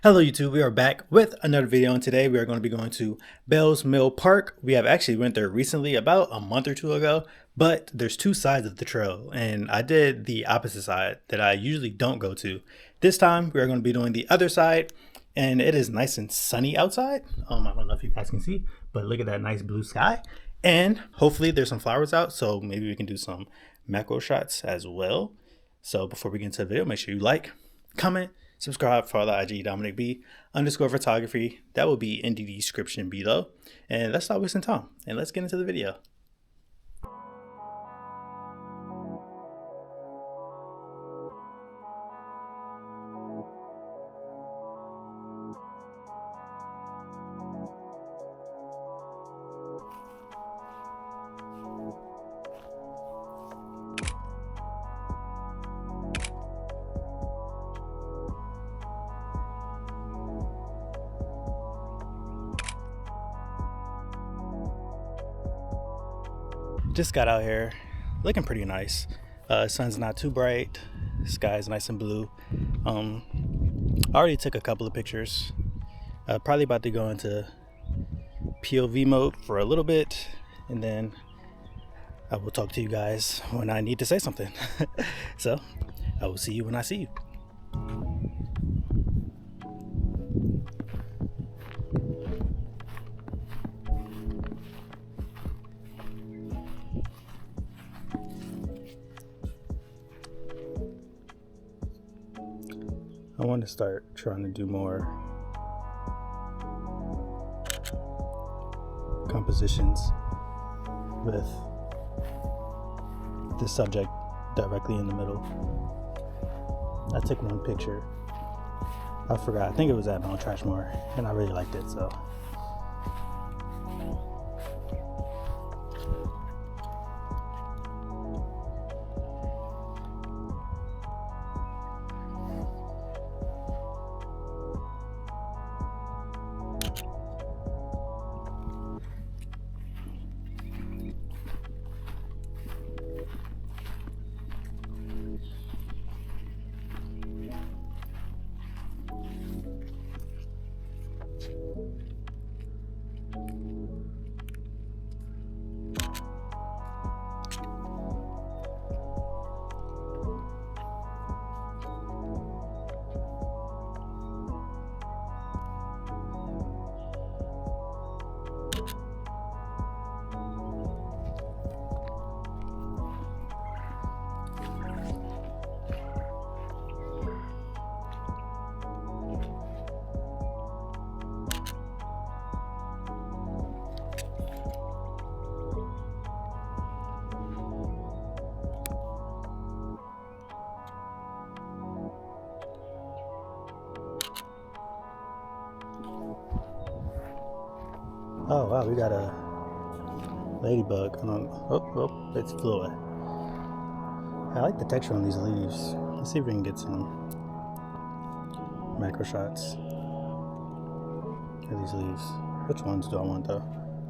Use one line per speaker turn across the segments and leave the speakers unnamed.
Hello YouTube, we are back with another video, and today we are going to be going to Bells Mill Park. We have actually went there recently, about a month or two ago, but there's two sides of the trail and I did the opposite side that I usually don't go to. This time we are going to be doing the other side, and it is nice and sunny outside. I don't know if you guys can see, but look at that nice blue sky, and hopefully there's some flowers out, so maybe we can do some macro shots as well. So before we get into the video, make sure you like, comment, subscribe, follow the IG Dominic B _ photography. That will be in the description below. And let's stop wasting time and let's get into the video. Just got out here, looking pretty nice. Sun's not too bright, sky's nice and blue. I already took a couple of pictures. Probably about to go into POV mode for a little bit, and then I will talk to you guys when I need to say something. So I will see you when I see you. I want to start trying to do more compositions with the subject directly in the middle. I took one picture. I forgot. I think it was at Mount Trashmore, and I really liked it, so. Oh wow, we got a ladybug. Oh, it's flew away. I like the texture on these leaves. Let's see if we can get some macro shots of these leaves. Which ones do I want though?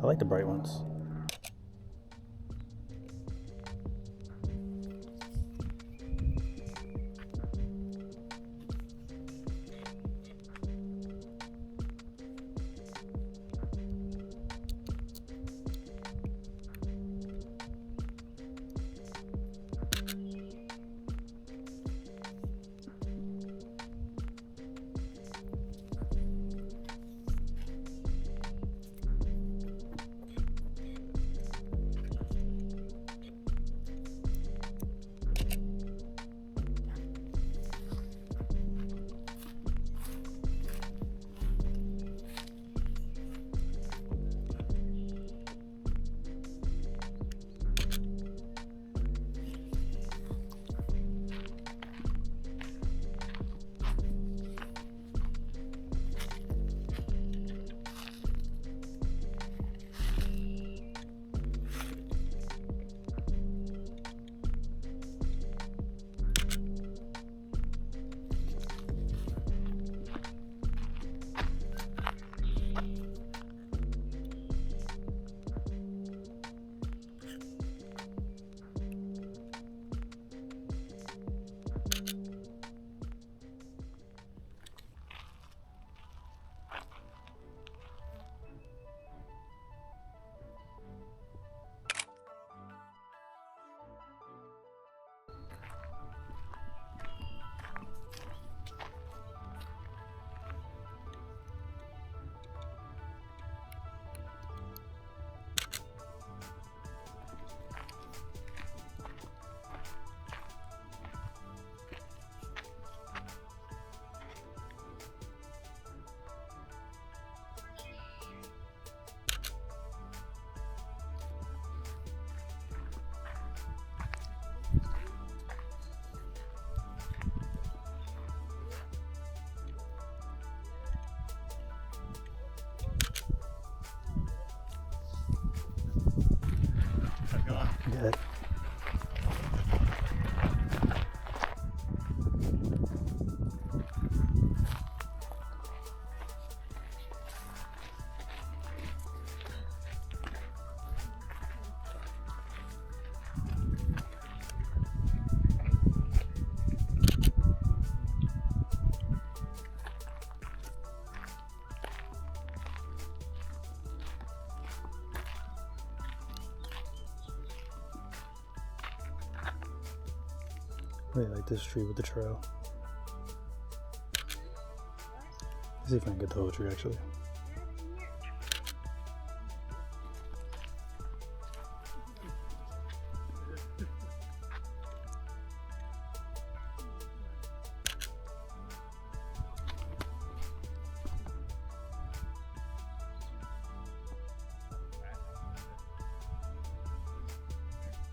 I like the bright ones. Really like this tree with the trail. Let's see if I can get the whole tree actually.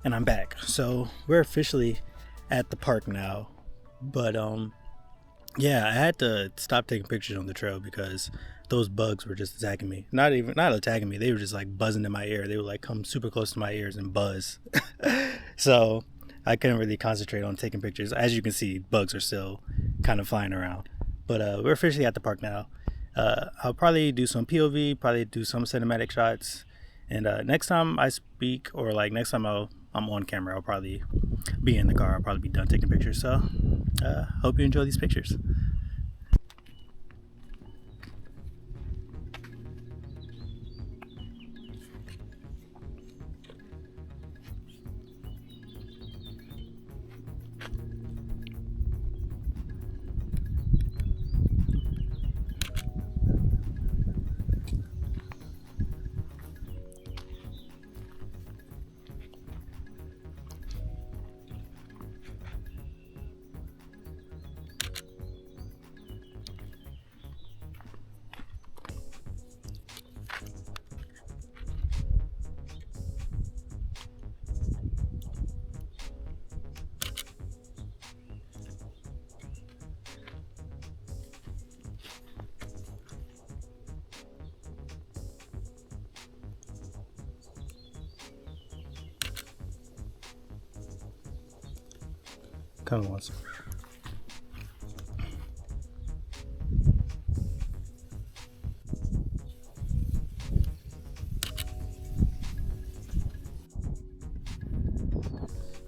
And I'm back. So we're officially at the park now, but yeah, I had to stop taking pictures on the trail because those bugs were just attacking me. Not attacking me, they were just like buzzing in my ear. They would like come super close to my ears and buzz. So I couldn't really concentrate on taking pictures. As you can see, bugs are still kind of flying around, but we're officially at the park now. I'll probably do some POV, probably do some cinematic shots, and next time I speak, or like next time I'm on camera, I'll probably be in the car. I'll probably be done taking pictures. So hope you enjoy these pictures. Kind of wants.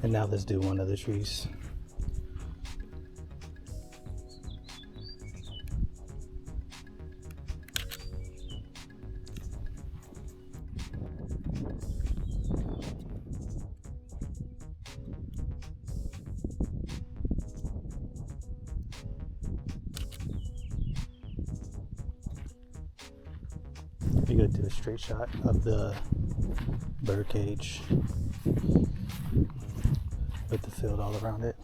And now let's do one of the trees. You go do a straight shot of the bird cage with the field all around it.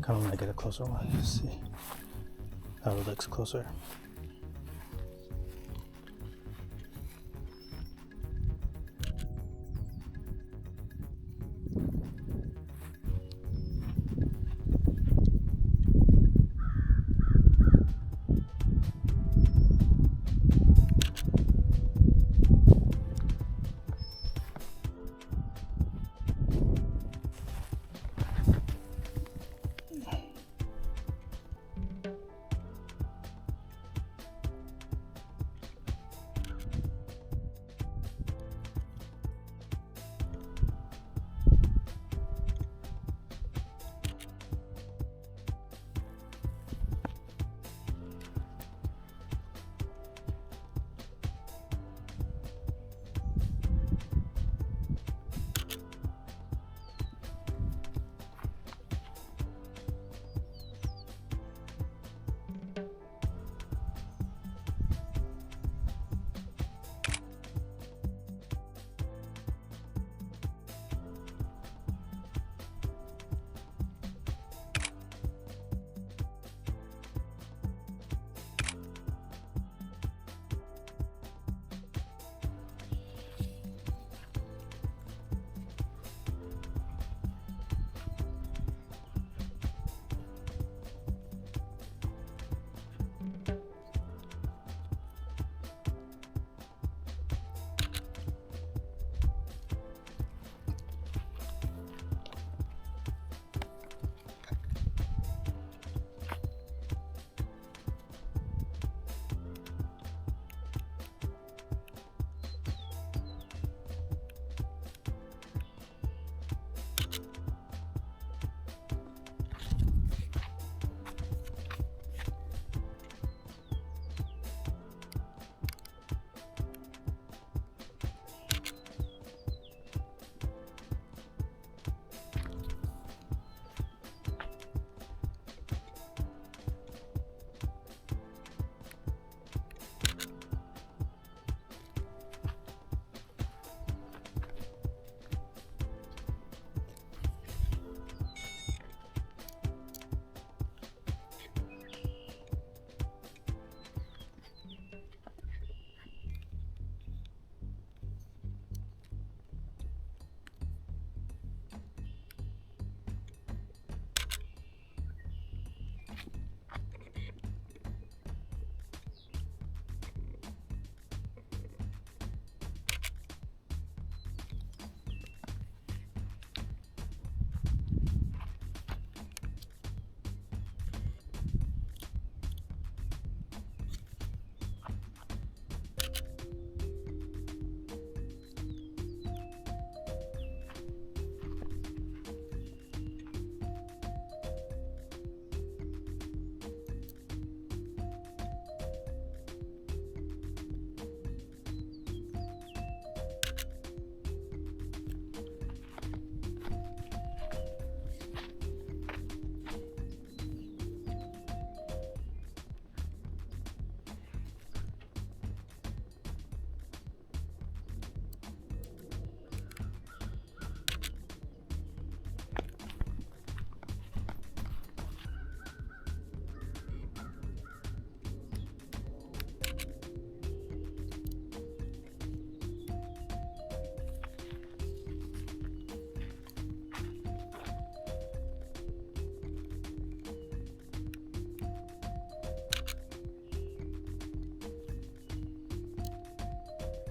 Kind of want to get a closer one. Let's see how it looks closer.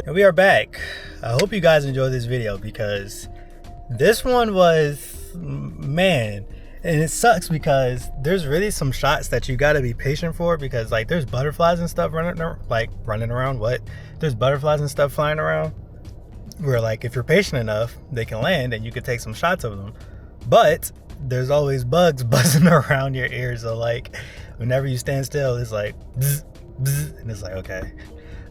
And we are back. I hope you guys enjoyed this video because this one was, man, and it sucks because there's really some shots that you got to be patient for, because like there's butterflies and stuff running around. There's butterflies and stuff flying around where like if you're patient enough they can land and you could take some shots of them, but there's always bugs buzzing around your ears, so like whenever you stand still it's like bzz, bzz, and it's like okay.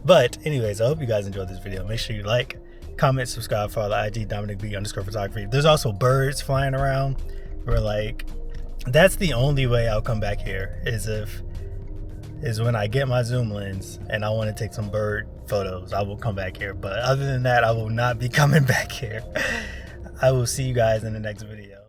But anyways, I hope you guys enjoyed this video. Make sure you like, comment, subscribe, follow the IG DominicB_photography. There's also birds flying around where like that's the only way I'll come back here is when I get my zoom lens and I want to take some bird photos. I will come back here, but other than that I will not be coming back here. I will see you guys in the next video.